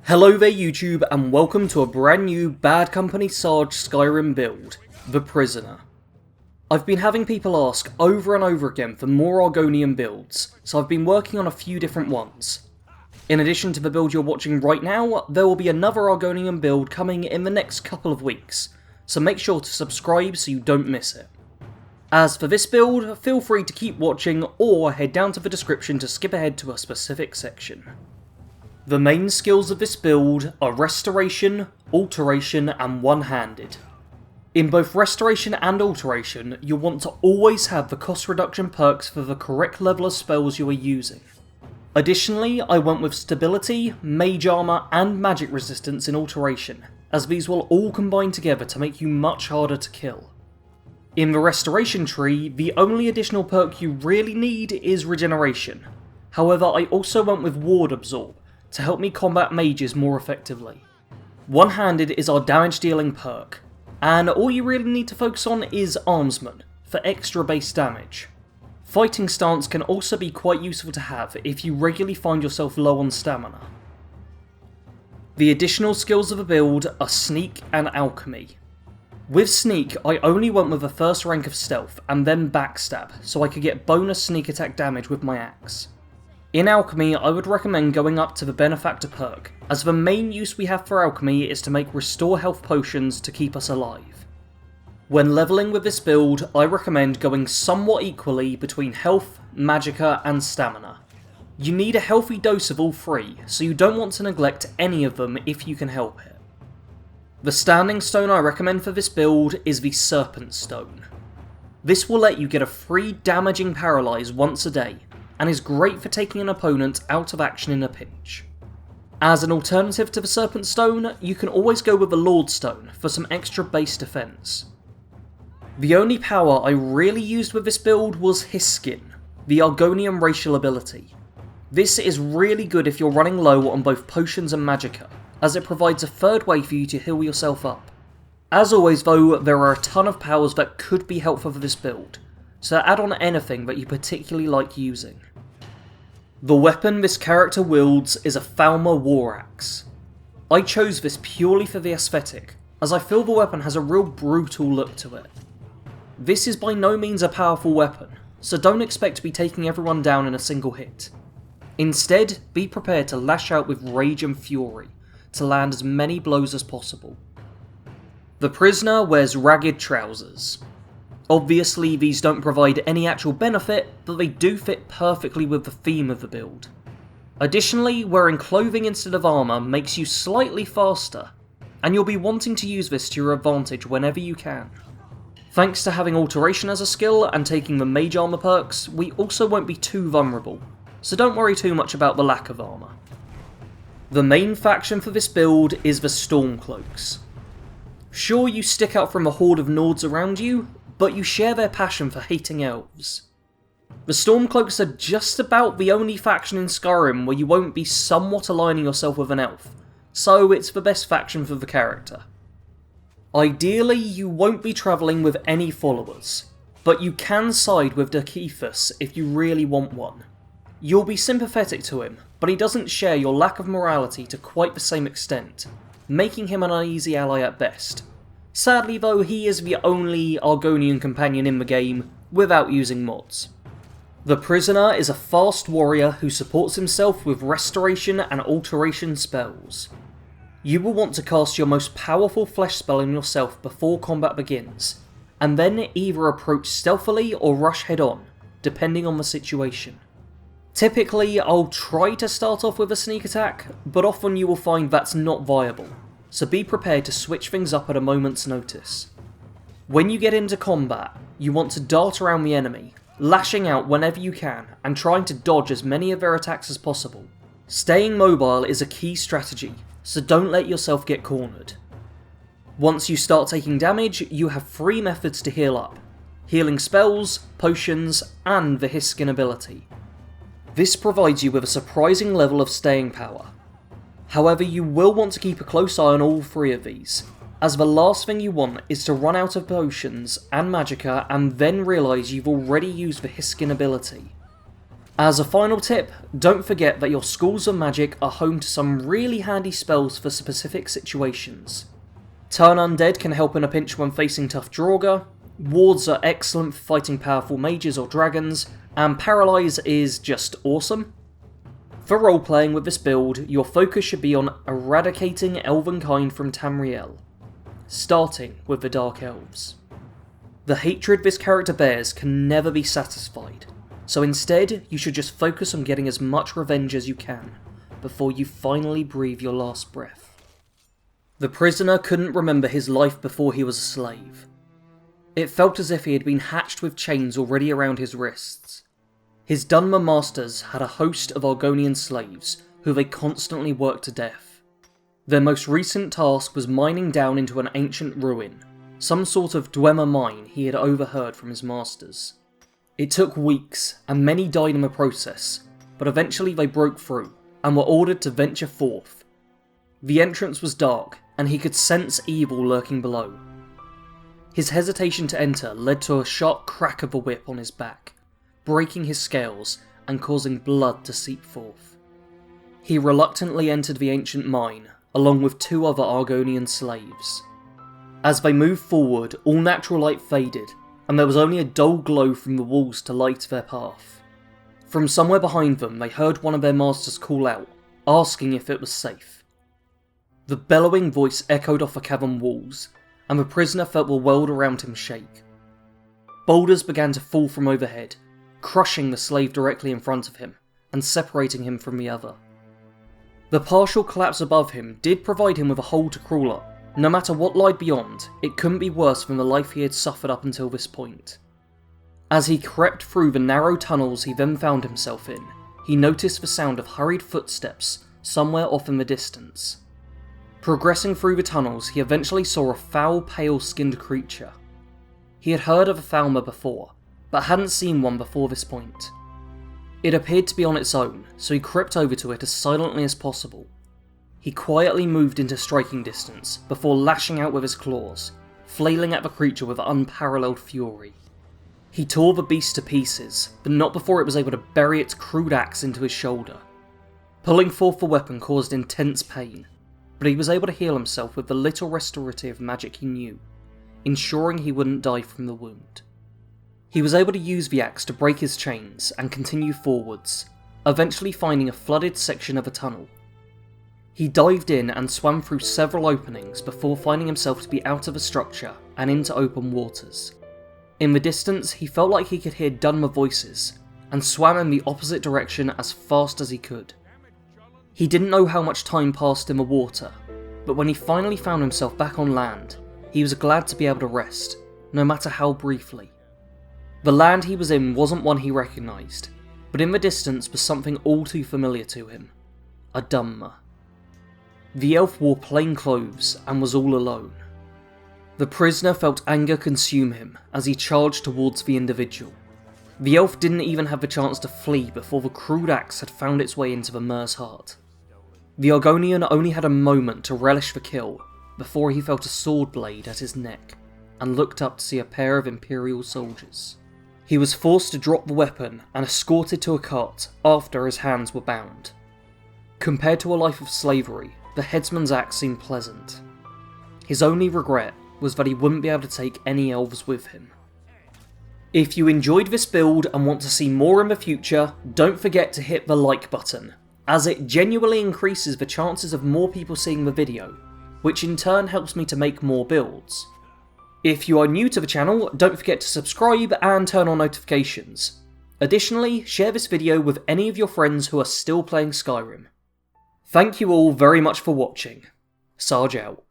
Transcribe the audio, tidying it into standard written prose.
Hello there YouTube, and welcome to a brand new BADCompanySarge Skyrim build, The Prisoner. I've been having people ask over and over again for more Argonian builds, so I've been working on a few different ones. In addition to the build you're watching right now, there will be another Argonian build coming in the next couple of weeks, so make sure to subscribe so you don't miss it. As for this build, feel free to keep watching or head down to the description to skip ahead to a specific section. The main skills of this build are Restoration, Alteration, and One-Handed. In both Restoration and Alteration, you'll want to always have the cost reduction perks for the correct level of spells you are using. Additionally, I went with Stability, Mage Armor, and Magic Resistance in Alteration, as these will all combine together to make you much harder to kill. In the Restoration tree, the only additional perk you really need is Regeneration. However, I also went with Ward Absorb, to help me combat mages more effectively. One-Handed is our damage dealing perk, and all you really need to focus on is Armsman, for extra base damage. Fighting Stance can also be quite useful to have if you regularly find yourself low on stamina. The additional skills of the build are Sneak and Alchemy. With Sneak, I only went with the first rank of Stealth and then Backstab, so I could get bonus sneak attack damage with my axe. In Alchemy, I would recommend going up to the Benefactor perk, as the main use we have for Alchemy is to make Restore Health potions to keep us alive. When leveling with this build, I recommend going somewhat equally between Health, Magicka, and Stamina. You need a healthy dose of all three, so you don't want to neglect any of them if you can help it. The standing stone I recommend for this build is the Serpent Stone. This will let you get a free damaging paralyze once a day, and is great for taking an opponent out of action in a pinch. As an alternative to the Serpent Stone, you can always go with the Lord Stone for some extra base defense. The only power I really used with this build was Hiskin, the Argonian racial ability. This is really good if you're running low on both potions and magicka, as it provides a third way for you to heal yourself up. As always though, there are a ton of powers that could be helpful for this build, so add on anything that you particularly like using. The weapon this character wields is a Falmer War Axe. I chose this purely for the aesthetic, as I feel the weapon has a real brutal look to it. This is by no means a powerful weapon, so don't expect to be taking everyone down in a single hit. Instead, be prepared to lash out with rage and fury, to land as many blows as possible. The prisoner wears ragged trousers. Obviously, these don't provide any actual benefit, but they do fit perfectly with the theme of the build. Additionally, wearing clothing instead of armour makes you slightly faster, and you'll be wanting to use this to your advantage whenever you can. Thanks to having Alteration as a skill and taking the Mage Armor perks, we also won't be too vulnerable, so don't worry too much about the lack of armour. The main faction for this build is the Stormcloaks. Sure, you stick out from a horde of Nords around you, but you share their passion for hating elves. The Stormcloaks are just about the only faction in Skyrim where you won't be somewhat aligning yourself with an elf, so it's the best faction for the character. Ideally, you won't be travelling with any followers, but you can side with Darkethus if you really want one. You'll be sympathetic to him, but he doesn't share your lack of morality to quite the same extent, making him an uneasy ally at best. Sadly though, he is the only Argonian companion in the game without using mods. The Prisoner is a fast warrior who supports himself with Restoration and Alteration spells. You will want to cast your most powerful flesh spell on yourself before combat begins, and then either approach stealthily or rush head on, depending on the situation. Typically, I'll try to start off with a sneak attack, but often you will find that's not viable, so be prepared to switch things up at a moment's notice. When you get into combat, you want to dart around the enemy, lashing out whenever you can and trying to dodge as many of their attacks as possible. Staying mobile is a key strategy, so don't let yourself get cornered. Once you start taking damage, you have 3 methods to heal up: healing spells, potions, and the Hiskin ability. This provides you with a surprising level of staying power. However, you will want to keep a close eye on all 3 of these, as the last thing you want is to run out of potions and magicka and then realise you've already used the Hiskin ability. As a final tip, don't forget that your schools of magic are home to some really handy spells for specific situations. Turn Undead can help in a pinch when facing tough Draugr, Wards are excellent for fighting powerful mages or dragons, and Paralyze is just awesome. For roleplaying with this build, your focus should be on eradicating Elvenkind from Tamriel, starting with the Dark Elves. The hatred this character bears can never be satisfied, so instead you should just focus on getting as much revenge as you can, before you finally breathe your last breath. The prisoner couldn't remember his life before he was a slave. It felt as if he had been hatched with chains already around his wrists. His Dunmer masters had a host of Argonian slaves, who they constantly worked to death. Their most recent task was mining down into an ancient ruin, some sort of Dunmer mine he had overheard from his masters. It took weeks, and many died in the process, but eventually they broke through, and were ordered to venture forth. The entrance was dark, and he could sense evil lurking below. His hesitation to enter led to a sharp crack of the whip on his back, breaking his scales and causing blood to seep forth. He reluctantly entered the ancient mine, along with 2 other Argonian slaves. As they moved forward, all natural light faded, and there was only a dull glow from the walls to light their path. From somewhere behind them, they heard one of their masters call out, asking if it was safe. The bellowing voice echoed off the cavern walls, and the prisoner felt the world around him shake. Boulders began to fall from overhead, crushing the slave directly in front of him, and separating him from the other. The partial collapse above him did provide him with a hole to crawl up. No matter what lied beyond, it couldn't be worse than the life he had suffered up until this point. As he crept through the narrow tunnels he then found himself in, he noticed the sound of hurried footsteps somewhere off in the distance. Progressing through the tunnels, he eventually saw a foul, pale-skinned creature. He had heard of a Falmer before, but hadn't seen one before this point. It appeared to be on its own, so he crept over to it as silently as possible. He quietly moved into striking distance, before lashing out with his claws, flailing at the creature with unparalleled fury. He tore the beast to pieces, but not before it was able to bury its crude axe into his shoulder. Pulling forth the weapon caused intense pain, but he was able to heal himself with the little restorative magic he knew, ensuring he wouldn't die from the wound. He was able to use the axe to break his chains and continue forwards, eventually finding a flooded section of a tunnel. He dived in and swam through several openings before finding himself to be out of the structure and into open waters. In the distance, he felt like he could hear Dunmer voices, and swam in the opposite direction as fast as he could. He didn't know how much time passed in the water, but when he finally found himself back on land, he was glad to be able to rest, no matter how briefly. The land he was in wasn't one he recognised, but in the distance was something all too familiar to him: a Dunmer. The elf wore plain clothes and was all alone. The prisoner felt anger consume him as he charged towards the individual. The elf didn't even have the chance to flee before the crude axe had found its way into the Mer's heart. The Argonian only had a moment to relish the kill before he felt a sword blade at his neck and looked up to see a pair of Imperial soldiers. He was forced to drop the weapon and escorted to a cart after his hands were bound. Compared to a life of slavery, the headsman's axe seemed pleasant. His only regret was that he wouldn't be able to take any elves with him. If you enjoyed this build and want to see more in the future, don't forget to hit the like button, as it genuinely increases the chances of more people seeing the video, which in turn helps me to make more builds. If you are new to the channel, don't forget to subscribe and turn on notifications. Additionally, share this video with any of your friends who are still playing Skyrim. Thank you all very much for watching. Sarge out.